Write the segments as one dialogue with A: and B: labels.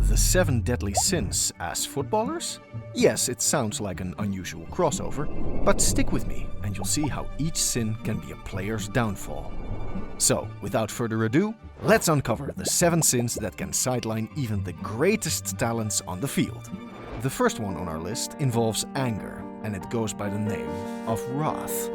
A: the 7 deadly sins as footballers? Yes, it sounds like an unusual crossover, but stick with me and you'll see how each sin can be a player's downfall. So, without further ado, let's uncover the 7 sins that can sideline even the greatest talents on the field. The first one on our list involves anger, and it goes by the name of wrath.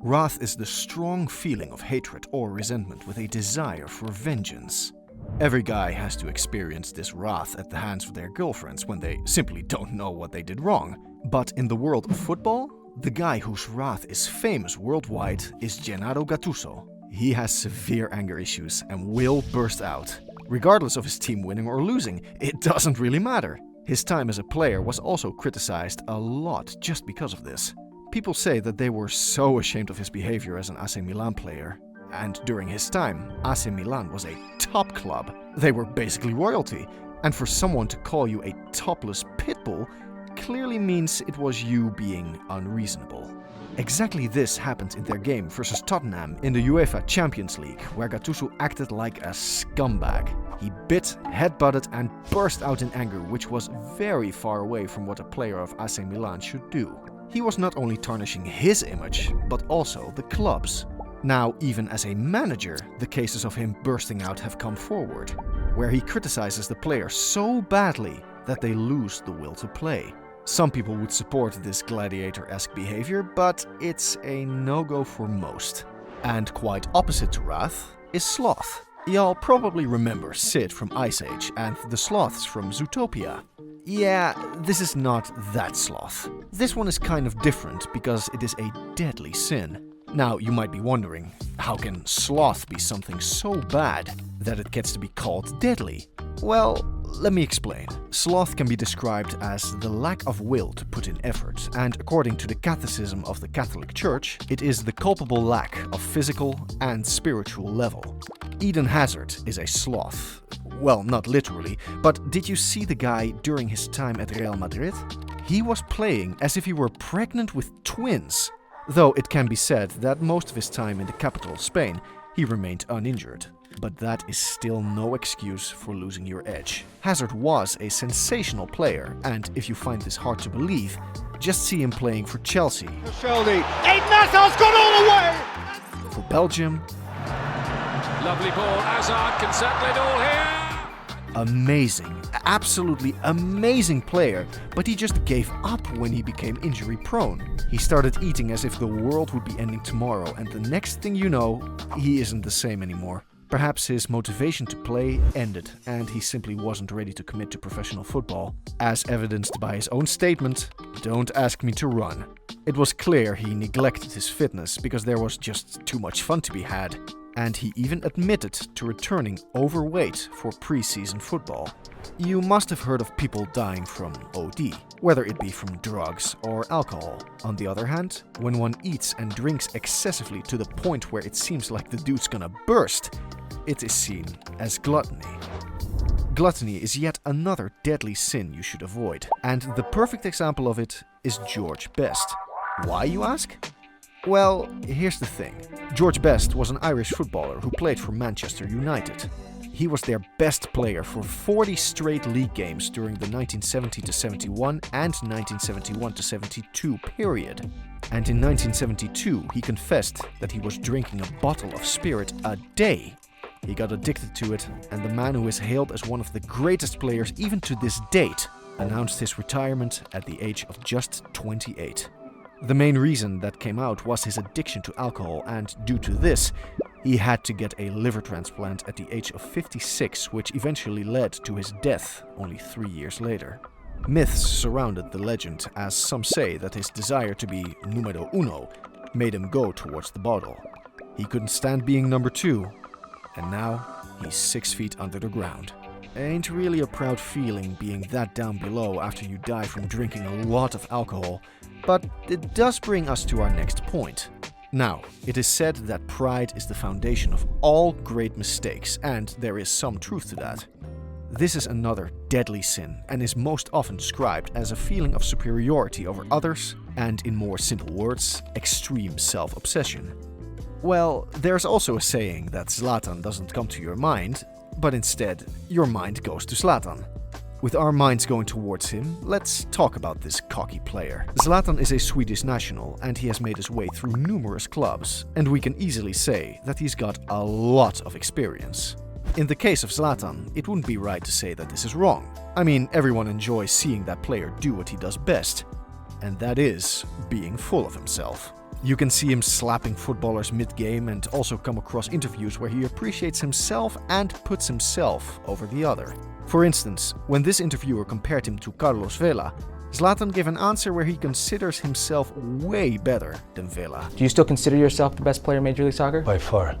A: Wrath is the strong feeling of hatred or resentment with a desire for vengeance. Every guy has to experience this wrath at the hands of their girlfriends when they simply don't know what they did wrong. But in the world of football, the guy whose wrath is famous worldwide is Gennaro Gattuso. He has severe anger issues and will burst out. Regardless of his team winning or losing, it doesn't really matter. His time as a player was also criticized a lot just because of this. People say that they were so ashamed of his behavior as an AC Milan player. And during his time, AC Milan was a top club. They were basically royalty. And for someone to call you a topless pitbull clearly means it was you being unreasonable. Exactly this happened in their game versus Tottenham in the UEFA Champions League, where Gattuso acted like a scumbag. He bit, headbutted and burst out in anger, which was very far away from what a player of AC Milan should do. He was not only tarnishing his image, but also the club's. Now, even as a manager, the cases of him bursting out have come forward, where he criticizes the player so badly that they lose the will to play. Some people would support this gladiator-esque behavior, but it's a no-go for most. And quite opposite to wrath is sloth. Y'all probably remember Sid from Ice Age and the sloths from Zootopia. Yeah, this is not that sloth. This one is kind of different because it is a deadly sin. Now, you might be wondering, how can sloth be something so bad that it gets to be called deadly? Well, let me explain. Sloth can be described as the lack of will to put in effort, and according to the Catechism of the Catholic Church, it is the culpable lack of physical and spiritual level. Eden Hazard is a sloth. Well, not literally, but did you see the guy during his time at Real Madrid? He was playing as if he were pregnant with twins. Though it can be said that most of his time in the capital of Spain, he remained uninjured. But that is still no excuse for losing your edge. Hazard was a sensational player, and if you find this hard to believe, just see him playing for Chelsea,
B: Eden Hazard's gone all the way!
A: for Belgium.
C: Lovely ball, Hazard can settle it all here.
A: Amazing, absolutely amazing player, but he just gave up when he became injury prone. He started eating as if the world would be ending tomorrow, and the next thing you know, he isn't the same anymore. Perhaps his motivation to play ended, and he simply wasn't ready to commit to professional football, as evidenced by his own statement, "Don't ask me to run." It was clear he neglected his fitness because there was just too much fun to be had. And he even admitted to returning overweight for pre-season football. You must have heard of people dying from OD, whether it be from drugs or alcohol. On the other hand, when one eats and drinks excessively to the point where it seems like the dude's gonna burst, it is seen as gluttony. Gluttony is yet another deadly sin you should avoid, and the perfect example of it is George Best. Why, you ask? Well, here's the thing. George Best was an Irish footballer who played for Manchester United. He was their best player for 40 straight league games during the 1970-71 and 1971-72 period. And in 1972, he confessed that he was drinking a bottle of spirit a day. He got addicted to it, and the man who is hailed as one of the greatest players even to this date announced his retirement at the age of just 28. The main reason that came out was his addiction to alcohol, and due to this, he had to get a liver transplant at the age of 56, which eventually led to his death only 3 years later. Myths surrounded the legend, as some say that his desire to be numero uno made him go towards the bottle. He couldn't stand being number 2, and now he's 6 feet under the ground. Ain't really a proud feeling being that down below after you die from drinking a lot of alcohol, but it does bring us to our next point. Now, it is said that pride is the foundation of all great mistakes, and there is some truth to that. This is another deadly sin and is most often described as a feeling of superiority over others and, in more simple words, extreme self-obsession. Well, there's also a saying that Zlatan doesn't come to your mind, But instead, your mind goes to Zlatan. With our minds going towards him, let's talk about this cocky player. Zlatan is a Swedish national and he has made his way through numerous clubs, and we can easily say that he's got a lot of experience. In the case of Zlatan, it wouldn't be right to say that this is wrong. I mean, everyone enjoys seeing that player do what he does best, and that is being full of himself. You can see him slapping footballers mid-game and also come across interviews where he appreciates himself and puts himself over the other. For instance, when this interviewer compared him to Carlos Vela, Zlatan gave an answer where he considers himself way better than Vela.
D: Do you still consider yourself the best player in Major League Soccer?
E: By far.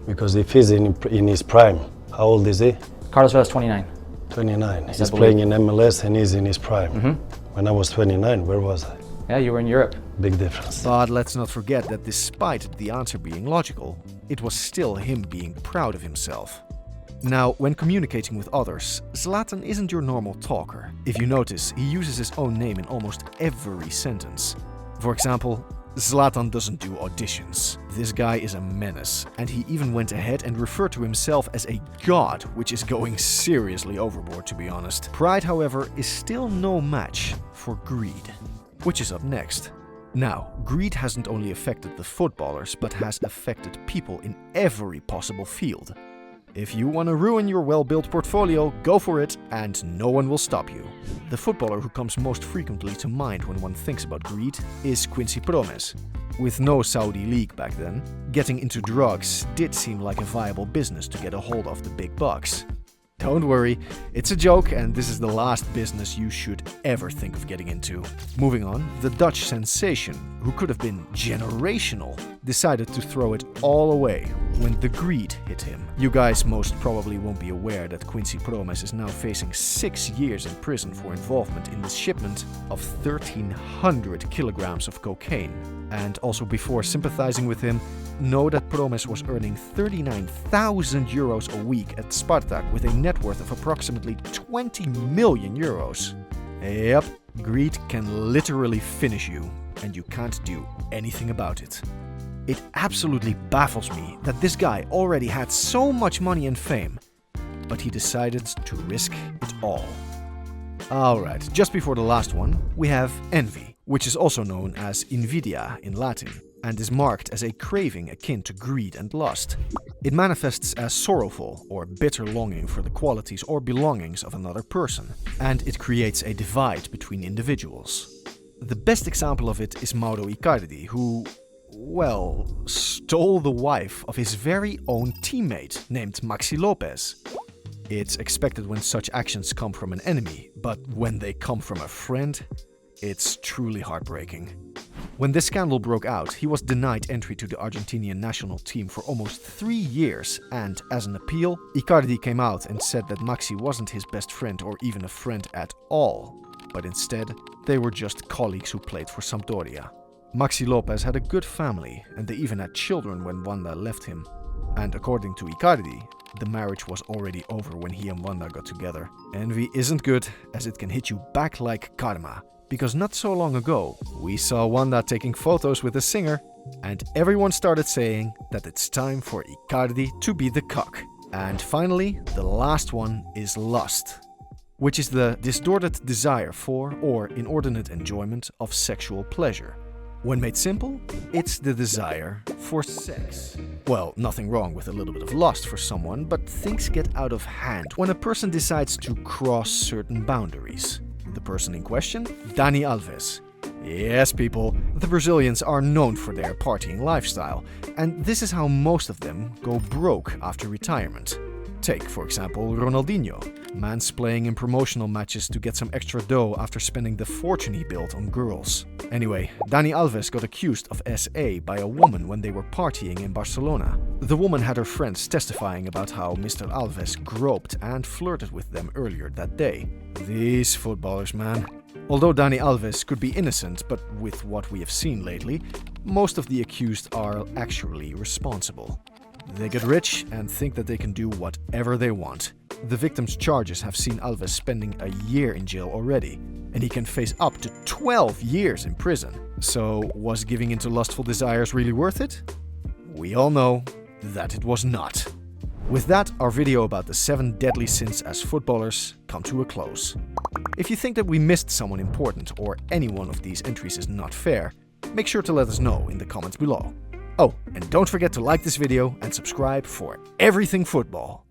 E: Because if he's in his prime, how old is he?
D: Carlos Vela's 29.
E: 29. He's playing in MLS and he's in his prime. When I was 29, where was I?
D: Yeah, you were in Europe.
E: Big difference.
A: But let's not forget that despite the answer being logical, it was still him being proud of himself. Now, when communicating with others, Zlatan isn't your normal talker. If you notice, he uses his own name in almost every sentence. For example, Zlatan doesn't do auditions. This guy is a menace, and he even went ahead and referred to himself as a god, which is going seriously overboard, to be honest. Pride, however, is still no match for greed, which is up next. Now, greed hasn't only affected the footballers, but has affected people in every possible field. If you want to ruin your well-built portfolio, go for it, and no one will stop you. The footballer who comes most frequently to mind when one thinks about greed is Quincy Promes. With no Saudi league back then, getting into drugs did seem like a viable business to get a hold of the big bucks. Don't worry, it's a joke and this is the last business you should ever think of getting into. Moving on, the Dutch sensation, who could have been generational, decided to throw it all away when the greed hit him. You guys most probably won't be aware that Quincy Promes is now facing 6 years in prison for involvement in the shipment of 1,300 kilograms of cocaine. And also, before sympathizing with him, know that Promes was earning 39,000 euros a week at Spartak with a net worth of approximately 20 million euros. Yep, greed can literally finish you, and you can't do anything about it. It absolutely baffles me that this guy already had so much money and fame, but he decided to risk it all. Alright, just before the last one, we have envy, which is also known as invidia in Latin, and is marked as a craving akin to greed and lust. It manifests as sorrowful or bitter longing for the qualities or belongings of another person, and it creates a divide between individuals. The best example of it is Mauro Icardi, who, well, stole the wife of his very own teammate named Maxi Lopez. It's expected when such actions come from an enemy, but when they come from a friend, it's truly heartbreaking. When this scandal broke out, he was denied entry to the Argentinian national team for almost 3 years, and as an appeal, Icardi came out and said that Maxi wasn't his best friend or even a friend at all, but instead, they were just colleagues who played for Sampdoria. Maxi Lopez had a good family, and they even had children when Wanda left him. And according to Icardi, the marriage was already over when he and Wanda got together. Envy isn't good, as it can hit you back like karma. Because not so long ago, we saw Wanda taking photos with a singer, and everyone started saying that it's time for Icardi to be the cock. And finally, the last one is lust, which is the distorted desire for or inordinate enjoyment of sexual pleasure. When made simple, it's the desire for sex. Well, nothing wrong with a little bit of lust for someone, but things get out of hand when a person decides to cross certain boundaries. The person in question? Dani Alves. Yes, people, the Brazilians are known for their partying lifestyle, and this is how most of them go broke after retirement. Take, for example, Ronaldinho, mansplaining in promotional matches to get some extra dough after spending the fortune he built on girls. Anyway, Dani Alves got accused of SA by a woman when they were partying in Barcelona. The woman had her friends testifying about how Mr. Alves groped and flirted with them earlier that day. These footballers, man. Although Dani Alves could be innocent, but with what we have seen lately, most of the accused are actually responsible. They get rich and think that they can do whatever they want. The victim's charges have seen Alves spending a year in jail already, and he can face up to 12 years in prison. So, was giving into lustful desires really worth it? We all know that it was not. With that, our video about the 7 deadly sins as footballers come to a close. If you think that we missed someone important or any one of these entries is not fair, make sure to let us know in the comments below. Oh, and don't forget to like this video and subscribe for everything football.